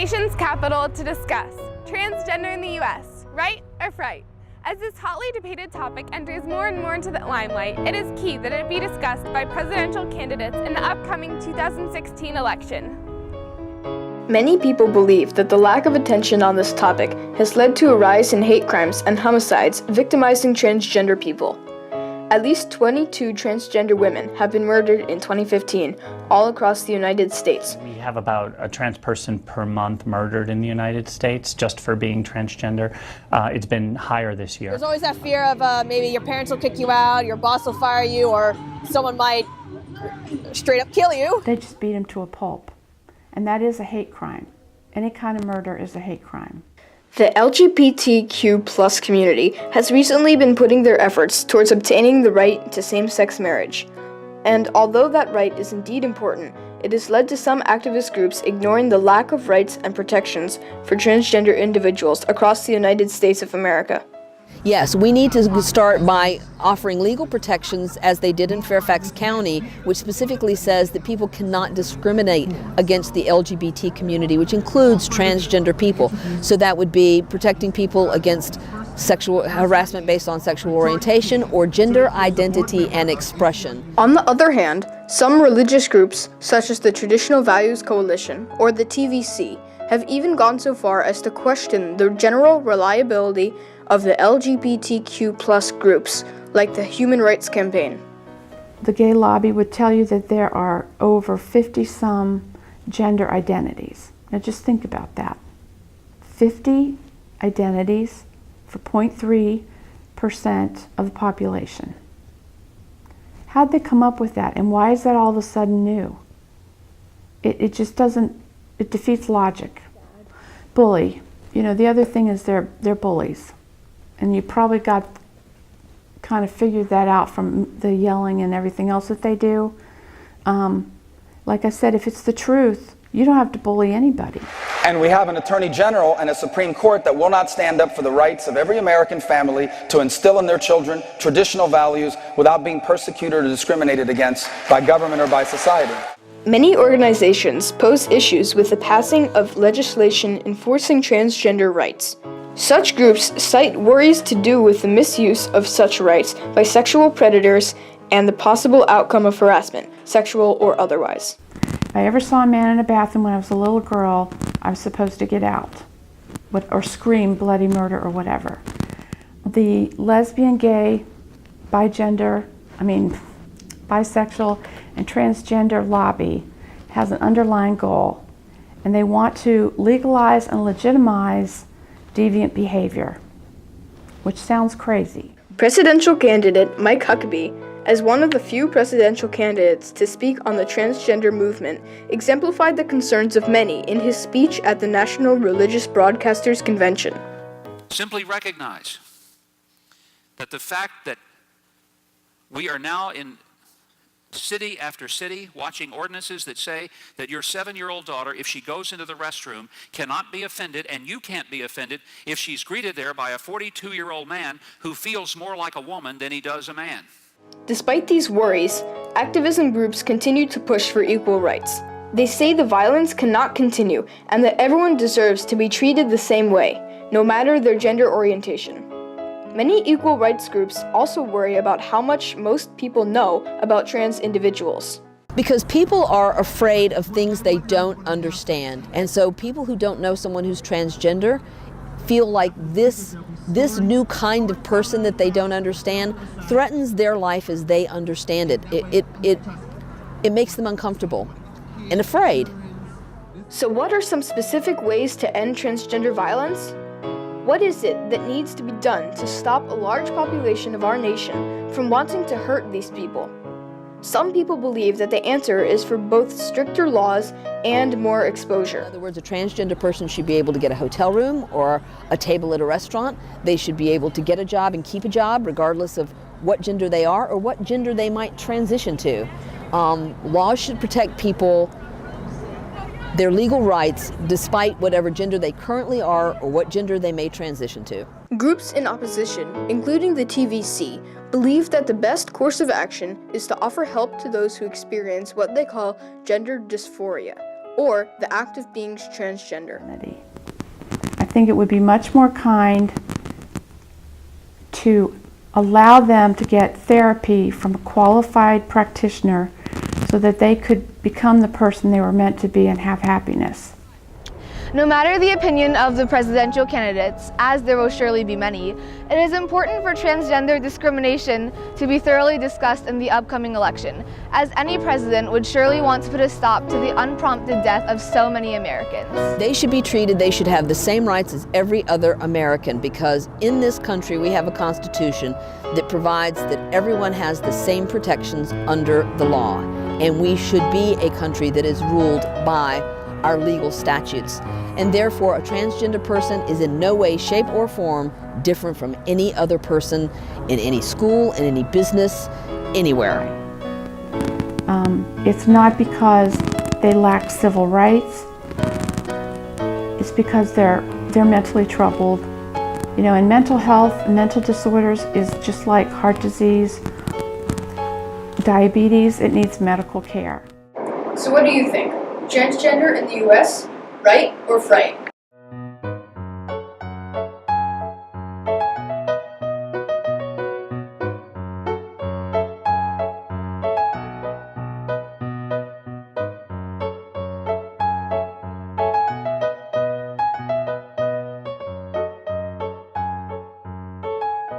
nation's capital to discuss transgender in the U.S., right or fright? As this hotly debated topic enters more and more into the limelight, it is key that it be discussed by presidential candidates in the upcoming 2016 election. Many people believe that the lack of attention on this topic has led to a rise in hate crimes and homicides victimizing transgender people. At least 22 transgender women have been murdered in 2015, all across the United States. We have about a trans person per month murdered in the United States just for being transgender. It's been higher this year. There's always that fear of maybe your parents will kick you out, your boss will fire you, or someone might straight up kill you. They just beat him to a pulp. And that is a hate crime. Any kind of murder is a hate crime. The LGBTQ+ community has recently been putting their efforts towards obtaining the right to same-sex marriage. And although that right is indeed important, it has led to some activist groups ignoring the lack of rights and protections for transgender individuals across the United States of America. Yes, we need to start by offering legal protections as they did in Fairfax County, which specifically says that people cannot discriminate against the LGBT community, which includes transgender people. So that would be protecting people against sexual harassment based on sexual orientation or gender identity and expression. On the other hand, some religious groups, such as the Traditional Values Coalition or the TVC, have even gone so far as to question the general reliability of the LGBTQ+ groups, like the Human Rights Campaign. The gay lobby would tell you that there are over 50-some gender identities. Now just think about that. 50 identities for 0.3% of the population. How'd they come up with that, and why is that all of a sudden new? It just doesn't, it defeats logic. Bully, you know, the other thing is they're bullies. And you probably got kind of figured that out from the yelling and everything else that they do. Like I said, if it's the truth, you don't have to bully anybody. And we have an Attorney General and a Supreme Court that will not stand up for the rights of every American family to instill in their children traditional values without being persecuted or discriminated against by government or by society. Many organizations pose issues with the passing of legislation enforcing transgender rights. Such groups cite worries to do with the misuse of such rights by sexual predators and the possible outcome of harassment, sexual or otherwise. If I ever saw a man in a bathroom when I was a little girl, I was supposed to get out or scream bloody murder or whatever. The lesbian, gay, bisexual, and transgender lobby has an underlying goal, and they want to legalize and legitimize deviant behavior, which sounds crazy. Presidential candidate Mike Huckabee, as one of the few presidential candidates to speak on the transgender movement, exemplified the concerns of many in his speech at the National Religious Broadcasters Convention. Simply recognize that the fact that we are now in city after city watching ordinances that say that your 7-year-old daughter, if she goes into the restroom, cannot be offended, and you can't be offended if she's greeted there by a 42-year-old man who feels more like a woman than he does a man. Despite these worries, activism groups continue to push for equal rights. They say the violence cannot continue and that everyone deserves to be treated the same way, no matter their gender orientation. Many equal rights groups also worry about how much most people know about trans individuals. Because people are afraid of things they don't understand. And so people who don't know someone who's transgender feel like this new kind of person that they don't understand threatens their life as they understand it. It makes them uncomfortable and afraid. So what are some specific ways to end transgender violence? What is it that needs to be done to stop a large population of our nation from wanting to hurt these people? Some people believe that the answer is for both stricter laws and more exposure. In other words, a transgender person should be able to get a hotel room or a table at a restaurant. They should be able to get a job and keep a job regardless of what gender they are or what gender they might transition to. Laws should protect people, their legal rights, despite whatever gender they currently are or what gender they may transition to. Groups in opposition, including the TVC, believe that the best course of action is to offer help to those who experience what they call gender dysphoria, or the act of being transgender. I think it would be much more kind to allow them to get therapy from a qualified practitioner so that they could become the person they were meant to be and have happiness. No matter the opinion of the presidential candidates, as there will surely be many, it is important for transgender discrimination to be thoroughly discussed in the upcoming election, as any president would surely want to put a stop to the unprompted death of so many Americans. They should be treated, they should have the same rights as every other American, because in this country we have a constitution that provides that everyone has the same protections under the law. And we should be a country that is ruled by our legal statutes. And therefore, a transgender person is in no way, shape, or form different from any other person in any school, in any business, anywhere. It's not because they lack civil rights. It's because they're mentally troubled. You know, and mental health and mental disorders is just like heart disease, diabetes, it needs medical care. So what do you think? Transgender in the US, right or fright?